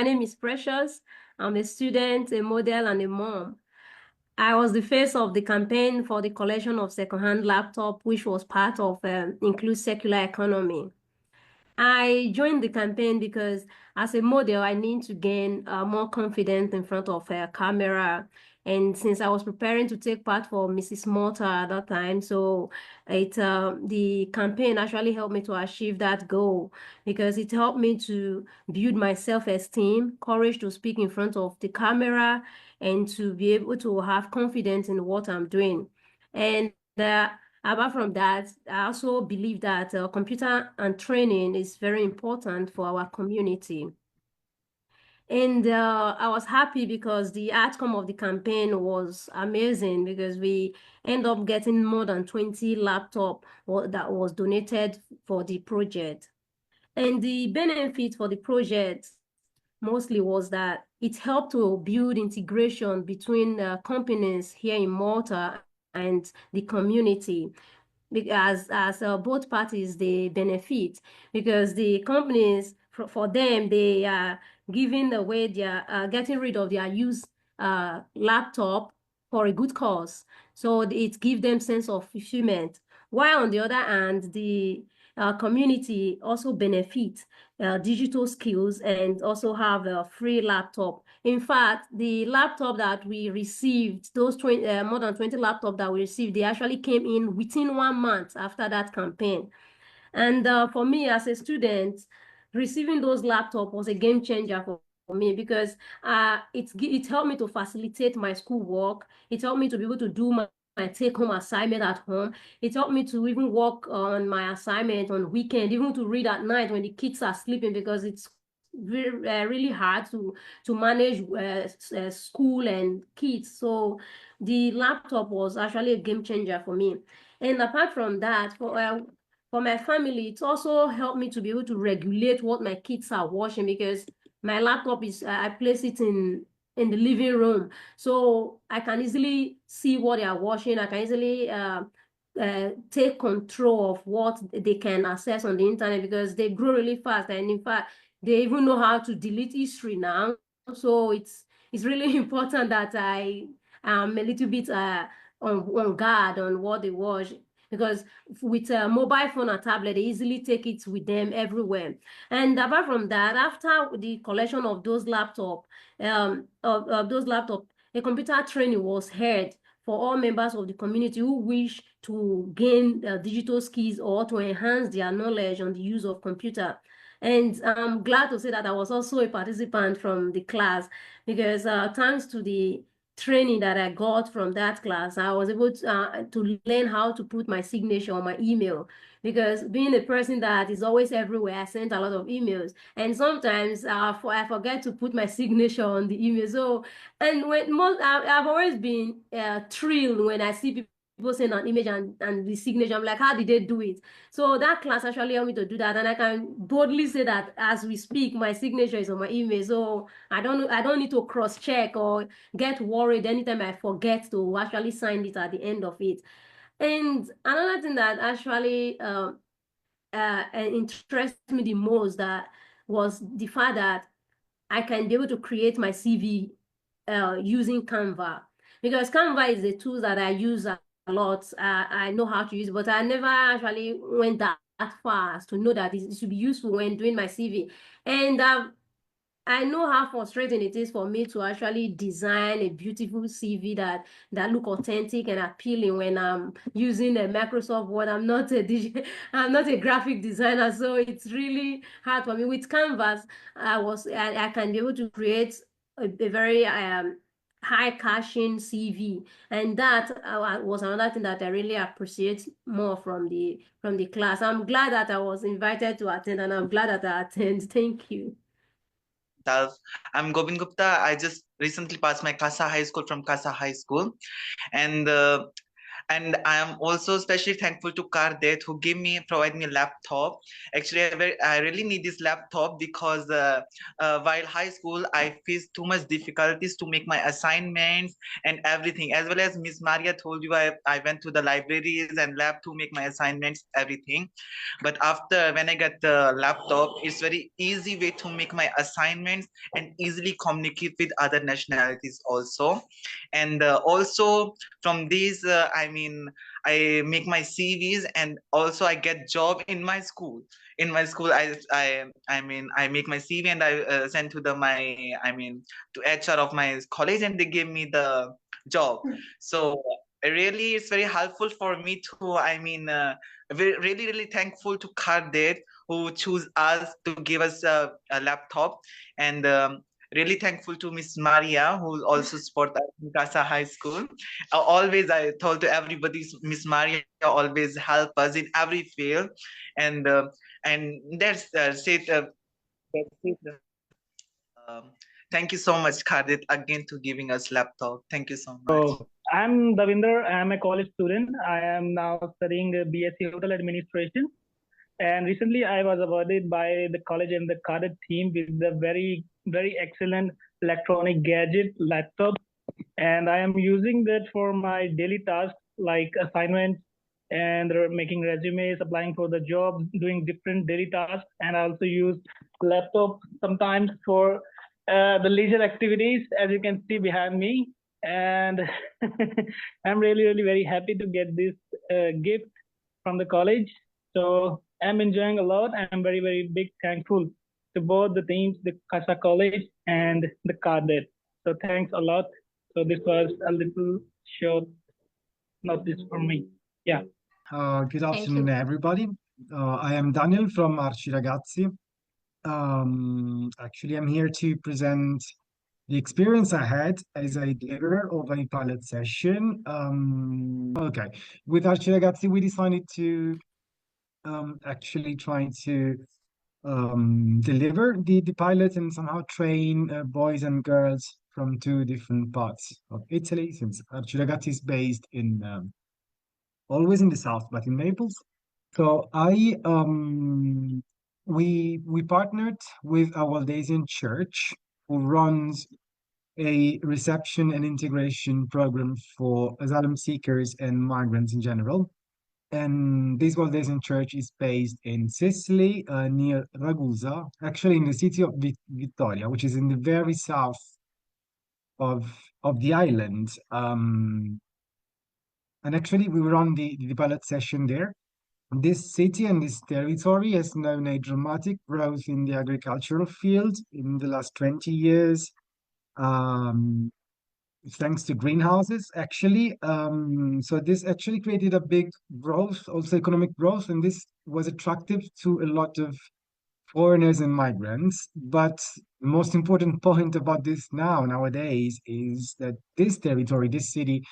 name is Precious. I'm a student, a model, and a mom. I was the face of the campaign for the collection of secondhand laptop, which was part of Include Circular Economy. I joined the campaign because as a model, I need to gain more confidence in front of a camera. And since I was preparing to take part for Mrs. Malta at that time, so the campaign actually helped me to achieve that goal because it helped me to build my self-esteem, courage to speak in front of the camera, and to be able to have confidence in what I'm doing. And apart from that, I also believe that computer and training is very important for our community. And I was happy because the outcome of the campaign was amazing because we end up getting more than 20 laptops that was donated for the project. And the benefit for the project mostly was that it helped to build integration between companies here in Malta and the community as both parties they benefit because the companies for them they are giving away their getting rid of their used laptop for a good cause, so it gives them sense of fulfillment, while on the other hand the community also benefit digital skills and also have a free laptop. In fact, the laptop that we received, those 20, more than 20 laptops that we received, they actually came in within 1 month after that campaign. And for me as a student, receiving those laptops was a game changer for me because it helped me to facilitate my schoolwork. It helped me to be able to do my take-home assignment at home. It helped me to even work on my assignment on weekend, even to read at night when the kids are sleeping because it's really hard to manage school and kids. So the laptop was actually a game changer for me. And apart from that, for my family, it's also helped me to be able to regulate what my kids are watching because my laptop is, I place it in the living room. So I can easily see what they are watching. I can easily take control of what they can access on the internet because they grow really fast. And in fact, they even know how to delete history now. So it's really important that I am a little bit on guard on what they watch because with a mobile phone or tablet, they easily take it with them everywhere. And apart from that, after the collection of those laptops, a computer training was held for all members of the community who wish to gain digital skills or to enhance their knowledge on the use of computer. And I'm glad to say that I was also a participant from the class because thanks to the training that I got from that class, I was able to learn how to put my signature on my email because being a person that is always everywhere, I sent a lot of emails and sometimes I forget to put my signature on the email. So, and I've always been thrilled when I see people send an image and the signature. I'm like, how did they do it? So that class actually helped me to do that. And I can boldly say that as we speak, my signature is on my email. So I don't need to cross-check or get worried anytime I forget to actually sign it at the end of it. And another thing that actually interests me the most that was the fact that I can be able to create my CV using Canva because Canva is a tool that I use a lot. I know how to use it, but I never actually went that far as to know that it should be useful when doing my CV. And I know how frustrating it is for me to actually design a beautiful CV that look authentic and appealing when I'm using a Microsoft Word. I'm not a graphic designer, so it's really hard for me. With Canvas, I can be able to create a very high caching CV, and that was another thing that I really appreciate more from the class. I'm glad that I was invited to attend, and I'm glad that I attend. Thank you. I'm Govind Gupta. I just recently passed my CASA High School from CASA High School. And And I am also especially thankful to Kardet who provide me a laptop. Actually, I really need this laptop because while high school I faced too much difficulties to make my assignments and everything. As well as Miss Maria told you, I went to the libraries and lab to make my assignments, everything. But after when I got the laptop, it's very easy way to make my assignments and easily communicate with other nationalities also. And also from these, I make my CVs, and also I get job in my school. In my school, I make my CV and I send to to HR of my college, and they give me the job. So really, it's very helpful for me to, really, really thankful to Khaled who choose us to give us a laptop, and really thankful to Miss Maria who also support us in Casa High School. Always, I told to everybody, Miss Maria always help us in every field, and that's it. Thank you so much, Khaled, again to giving us laptop. Thank you so much. So I'm Davinder. I'm a college student. I am now studying BSc Hotel Administration. And recently I was awarded by the college and the cadet team with the very excellent electronic gadget laptop. And I am using that for my daily tasks like assignments and making resumes, applying for the job, doing different daily tasks. And I also use laptop sometimes for the leisure activities, as you can see behind me. And I'm really very happy to get this gift from the college. So I'm enjoying a lot. I'm very big thankful to both the teams, the Casa College and the Cadet. So thanks a lot. So this was a little short notice for me. Yeah. Good Thank afternoon, you. everybody. I am Daniel from Arci Ragazzi. Actually, I'm here to present the experience I had as a deliverer of a pilot session. Okay, with Arci Ragazzi, we decided to actually try to deliver the pilot and somehow train boys and girls from two different parts of Italy, since Arci Ragazzi is based in always in the south, but in Naples. So we partnered with a Waldesian church who runs a reception and integration program for asylum seekers and migrants in general. And this Waldesian church is based in Sicily, near Ragusa, actually in the city of Vittoria, which is in the very south of the island. And actually, we were on the pilot session there. This city and this territory has known a dramatic growth in the agricultural field in the last 20 years, um, thanks to greenhouses, actually. So this actually created a big growth, also economic growth, and this was attractive to a lot of foreigners and migrants. But the most important point about this nowadays, is that this territory, this city,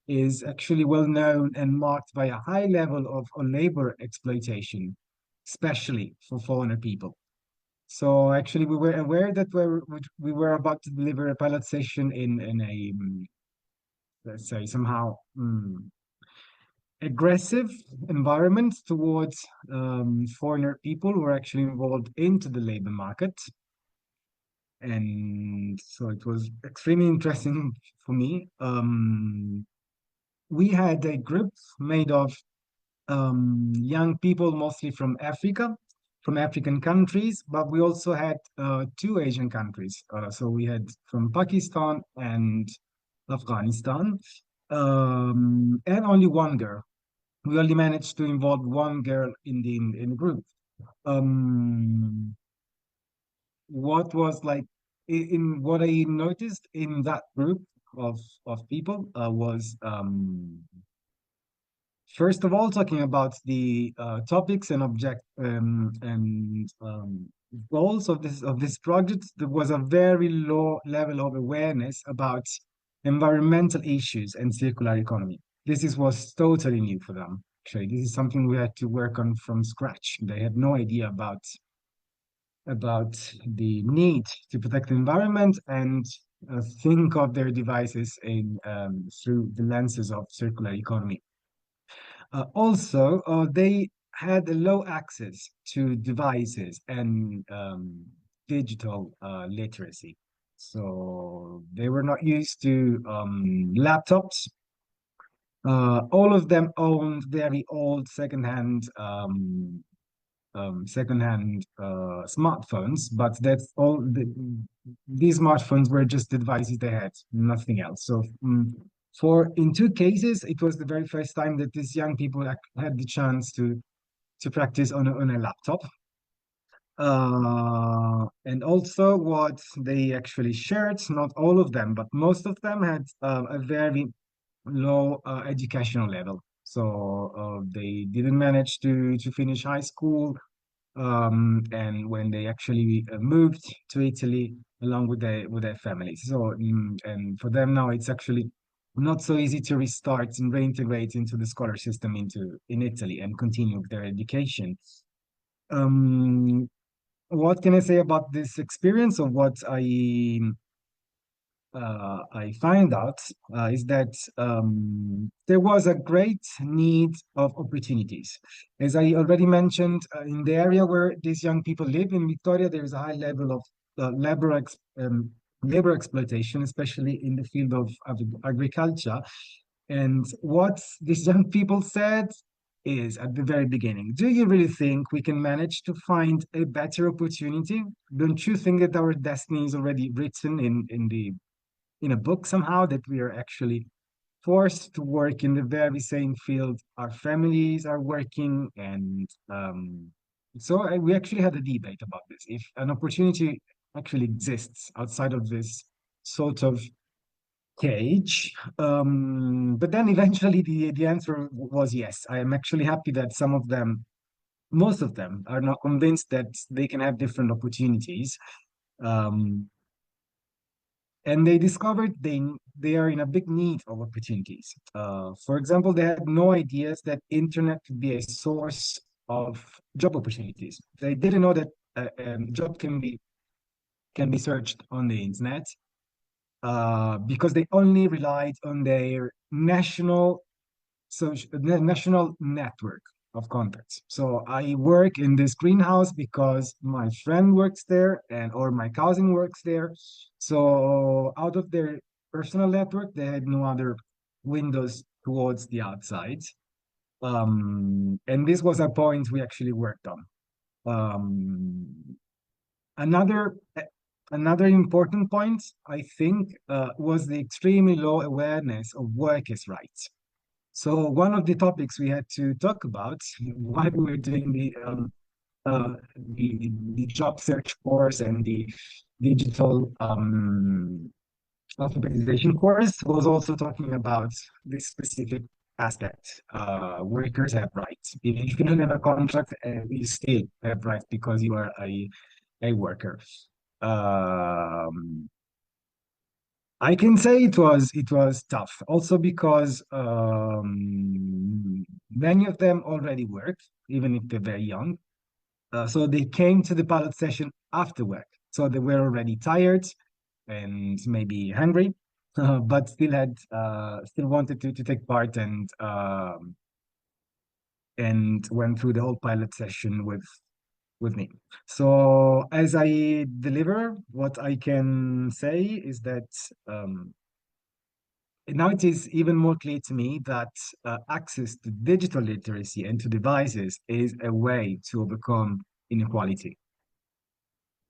is actually well known and marked by a high level of labor exploitation, especially for foreigner people. So actually, we were aware that we were about to deliver a pilot session in a let's say somehow aggressive environment towards foreigner people who are actually involved into the labor market. And so it was extremely interesting for me. We had a group made of young people, mostly from Africa, from African countries, but we also had two Asian countries. So we had from Pakistan and Afghanistan, and only one girl. We only managed to involve one girl in the group. Um, what was like in what I noticed in that group of people was first of all, talking about the topics and object and goals of this project, there was a very low level of awareness about environmental issues and circular economy. Was totally new for them. Actually, this is something we had to work on from scratch. They had no idea about the need to protect the environment and think of their devices in through the lenses of circular economy. Also, they had a low access to devices and digital literacy. So they were not used to laptops. All of them owned very old secondhand smartphones, but that's all. These smartphones were just the devices they had, nothing else. So for in two cases, it was the very first time that these young people had the chance to practice on a laptop. And also what they actually shared, not all of them, but most of them had a very low educational level. So they didn't manage to finish high school. And when they actually moved to Italy along with their families. So and for them now it's actually not so easy to restart and reintegrate into the scholar system in Italy and continue with their education. Um, what can I say about this experience of what I find out is that there was a great need of opportunities. As I already mentioned, in the area where these young people live in Victoria, there is a high level of labor exploitation, especially in the field of agriculture. And what these young people said is at the very beginning, do you really think we can manage to find a better opportunity? Don't you think that our destiny is already written in a book somehow, that we are actually forced to work in the very same field our families are working? And we actually had a debate about this, if an opportunity actually exists outside of this sort of cage. But then eventually the answer was yes. I am actually happy that most of them are now convinced that they can have different opportunities. um, and they discovered they are in a big need of opportunities. For example, they had no ideas that internet could be a source of job opportunities. They didn't know that a job can be searched on the internet, because they only relied on their national network of contacts. So I work in this greenhouse because my friend works there and or my cousin works there. So out of their personal network, they had no other windows towards the outside. And this was a point we actually worked on. Another another important point, I think, was the extremely low awareness of workers' rights. So one of the topics we had to talk about while we were doing the job search course and the digital alphabetization course was also talking about this specific aspect. Workers have rights. Even if you don't have a contract, you still have rights because you are a worker. I can say it was tough, also because many of them already work, even if they're very young. So they came to the pilot session after work, so they were already tired and maybe hungry, but still wanted to take part and went through the whole pilot session with me. So as I deliver, what I can say is that now it is even more clear to me that access to digital literacy and to devices is a way to overcome inequality.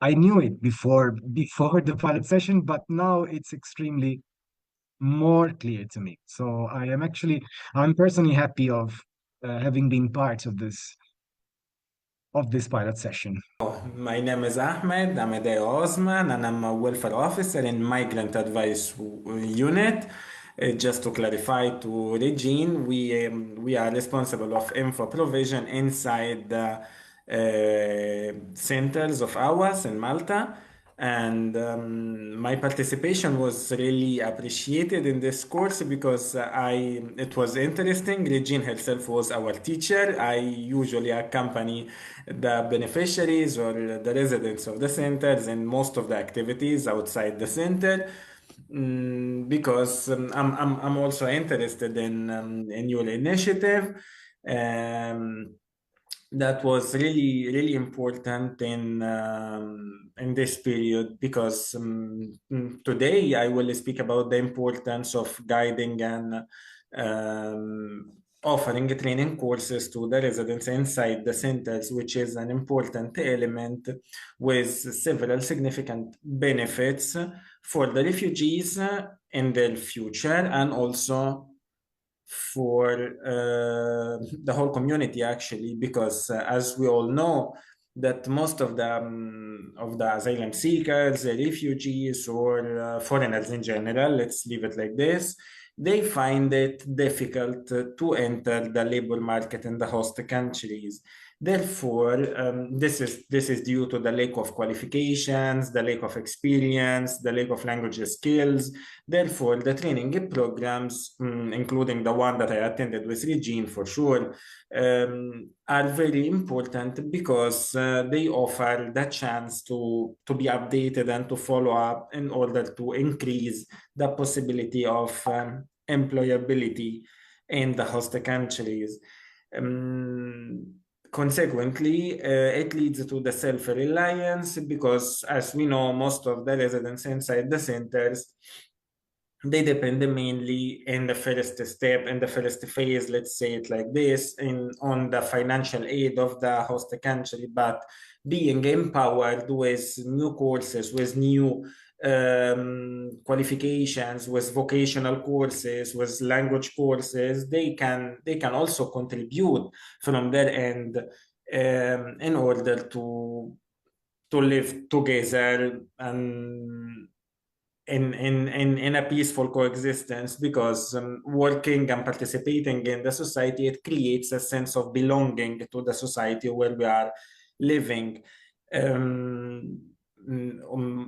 I knew it before the pilot session, but now it's extremely more clear to me. So I'm personally happy of having been part of this pilot session. My name is Ahmed. I'm a day Osman, and I'm a welfare officer in Migrant Advice Unit. Just to clarify to Regine, we are responsible of info provision inside the centers of ours in Malta. And my participation was really appreciated in this course because it was interesting. Regine herself was our teacher. I usually accompany the beneficiaries or the residents of the centers in most of the activities outside the center. Because I'm also interested in your initiative. That was really important in this period, because today I will speak about the importance of guiding and offering training courses to the residents inside the centers, which is an important element with several significant benefits for the refugees in their future, and also for the whole community, actually, because as we all know, that most of the asylum seekers, refugees, or foreigners in general, let's leave it like this, they find it difficult to enter the labor market in the host countries. Therefore, this is due to the lack of qualifications, the lack of experience, the lack of language skills. Therefore, the training programs, including the one that I attended with Regine for sure, are very important, because they offer the chance to be updated and to follow up in order to increase the possibility of employability in the host countries. Consequently, it leads to the self-reliance, because as we know, most of the residents inside the centers, they depend mainly in the first step, in the first phase, let's say it like this, on the financial aid of the host country, but being empowered with new courses, with new qualifications, with vocational courses, with language courses, they can also contribute from their end in order to live together and in a peaceful coexistence, because working and participating in the society, it creates a sense of belonging to the society where we are living.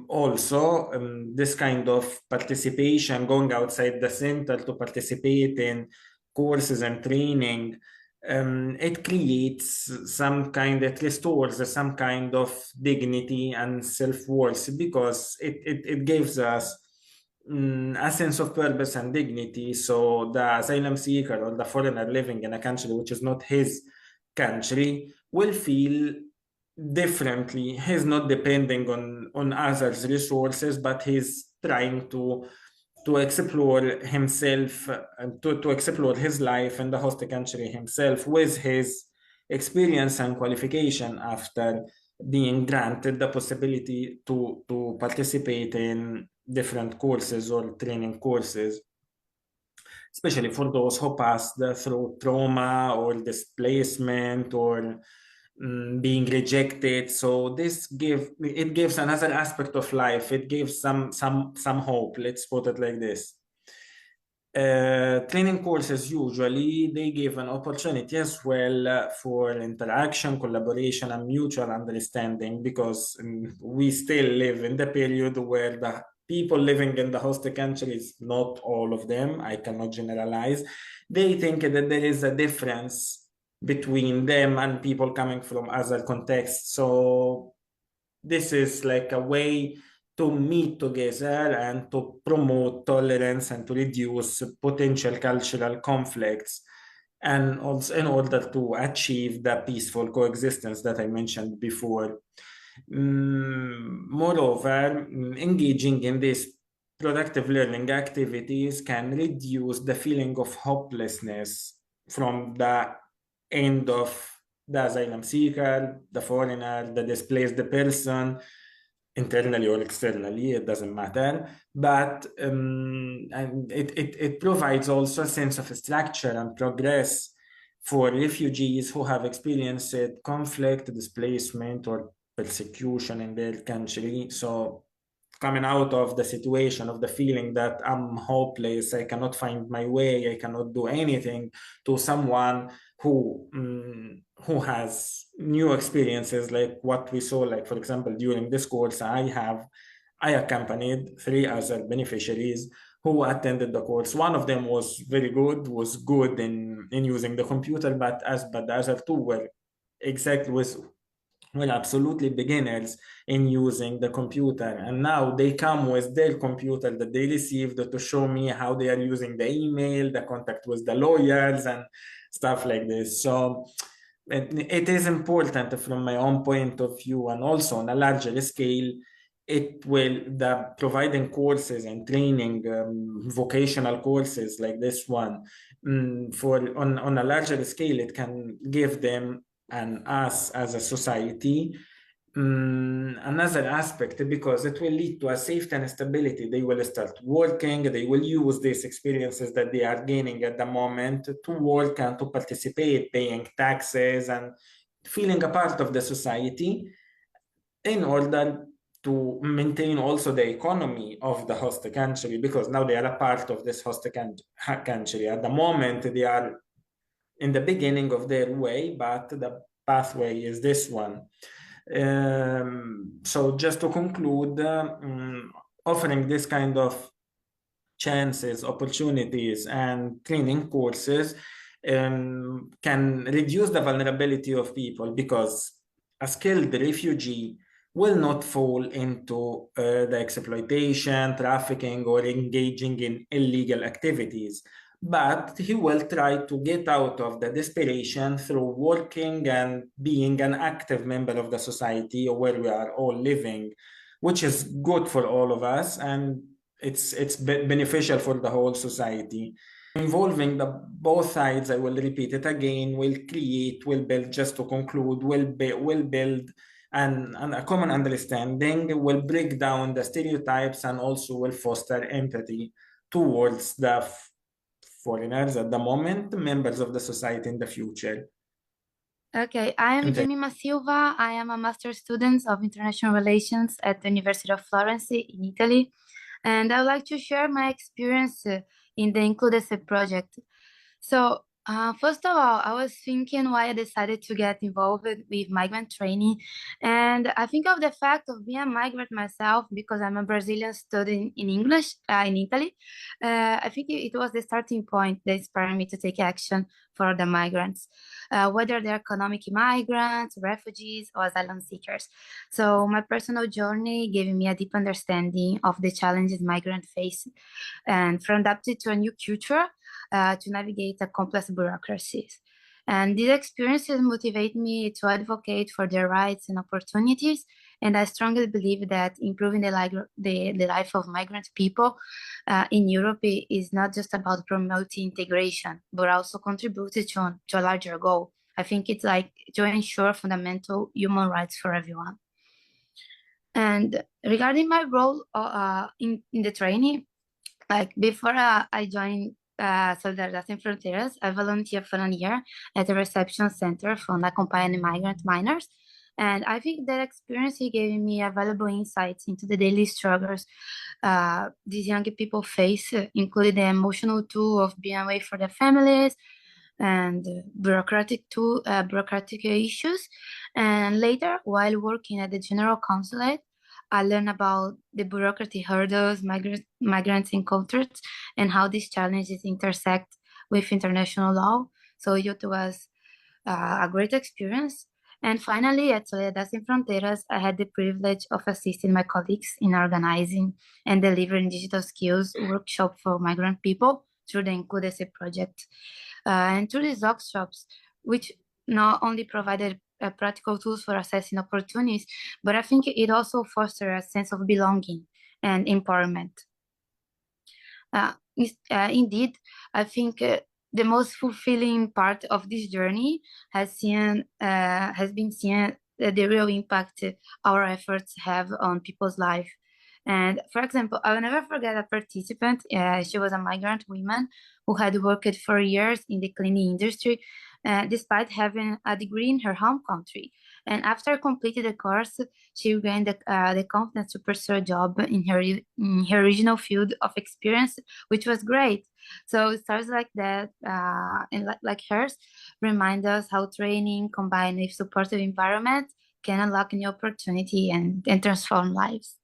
Also, this kind of participation, going outside the center to participate in courses and training, it creates it restores some kind of dignity and self-worth, because it gives us a sense of purpose and dignity. So the asylum seeker or the foreigner living in a country which is not his country will feel differently. He's not depending on others' resources, but he's trying to explore himself, to explore his life in the host country himself, with his experience and qualification, after being granted the possibility to participate in different courses or training courses, especially for those who passed through trauma or displacement or being rejected. So it gives another aspect of life. It gives some hope. Let's put it like this. Training courses usually they give an opportunity as well for interaction, collaboration, and mutual understanding, because we still live in the period where the people living in the host countries, not all of them, I cannot generalize, they think that there is a difference between them and people coming from other contexts. So this is like a way to meet together and to promote tolerance and to reduce potential cultural conflicts, and also in order to achieve the peaceful coexistence that I mentioned before. Moreover, engaging in these productive learning activities can reduce the feeling of hopelessness from the end of the asylum seeker, the foreigner, the displaced person, internally or externally, it doesn't matter. But and it provides also a sense of structure and progress for refugees who have experienced conflict, displacement, or persecution in their country. So coming out of the situation of the feeling that I'm hopeless, I cannot find my way, I cannot do anything, to someone who has new experiences, like what we saw, like for example, during this course, I accompanied 3 other beneficiaries who attended the course. One of them was very good, was good in using the computer, but the other two were exactly were absolutely beginners in using the computer. And now they come with their computer that they received to show me how they are using the email, the contact with the lawyers, and stuff like this. So it is important from my own point of view, and also on a larger scale, the providing courses and training, vocational courses like this one, on a larger scale, it can give them and us as a society another aspect, because it will lead to a safety and stability. They will start working, they will use these experiences that they are gaining at the moment to work and to participate, paying taxes and feeling a part of the society, in order to maintain also the economy of the host country, because now they are a part of this host country. At the moment, they are in the beginning of their way, but the pathway is this one. So just to conclude, offering this kind of chances, opportunities, and training courses can reduce the vulnerability of people, because a skilled refugee will not fall into the exploitation, trafficking, or engaging in illegal activities, but he will try to get out of the desperation through working and being an active member of the society where we are all living, which is good for all of us, and it's beneficial for the whole society. Involving both sides, I will repeat it again, will build, just to conclude, will build a common understanding, will break down the stereotypes, and also will foster empathy towards the foreigners at the moment, members of the society in the future. Okay, I am Jemima Silva. I am a master's student of international relations at the University of Florence in Italy. And I would like to share my experience in the INCLUE-CE project. So first of all, I was thinking why I decided to get involved with migrant training. And I think of the fact of being a migrant myself, because I'm a Brazilian studying in English in Italy. I think it was the starting point that inspired me to take action for the migrants, whether they're economic migrants, refugees, or asylum seekers. So my personal journey gave me a deep understanding of the challenges migrants face, and from adapting to a new culture to navigate a complex bureaucracies. And these experiences motivate me to advocate for their rights and opportunities. And I strongly believe that improving the life of migrant people in Europe is not just about promoting integration, but also contributing to a larger goal. I think it's like to ensure fundamental human rights for everyone. And regarding my role in the training, like before I joined Solidariedad Sin Fronteras, I volunteered for a year at a reception center for unaccompanied migrant minors. And I think that experience gave me a valuable insights into the daily struggles these young people face, including the emotional toll of being away from their families, and bureaucratic issues. And later, while working at the General Consulate, I learned about the bureaucratic hurdles migrants encountered and how these challenges intersect with international law. So it was a great experience. And finally, at Soledad Sin Fronteras, I had the privilege of assisting my colleagues in organizing and delivering digital skills workshop for migrant people through the INCLUE-CE project. And through these workshops, which not only provided practical tools for assessing opportunities, but I think it also fostered a sense of belonging and empowerment. Indeed, I think the most fulfilling part of this journey has been seeing the real impact our efforts have on people's life. And for example, I will never forget a participant. She was a migrant woman who had worked for years in the cleaning industry, despite having a degree in her home country. And after completing the course, she gained the confidence to pursue a job in her original field of experience, which was great. So stories like that, and like hers, remind us how training combined with supportive environment can unlock new opportunity and transform lives.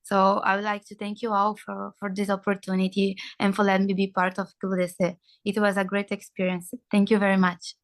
So I would like to thank you all for this opportunity and for letting me be part of INCLUE-CE. It was a great experience. Thank you very much.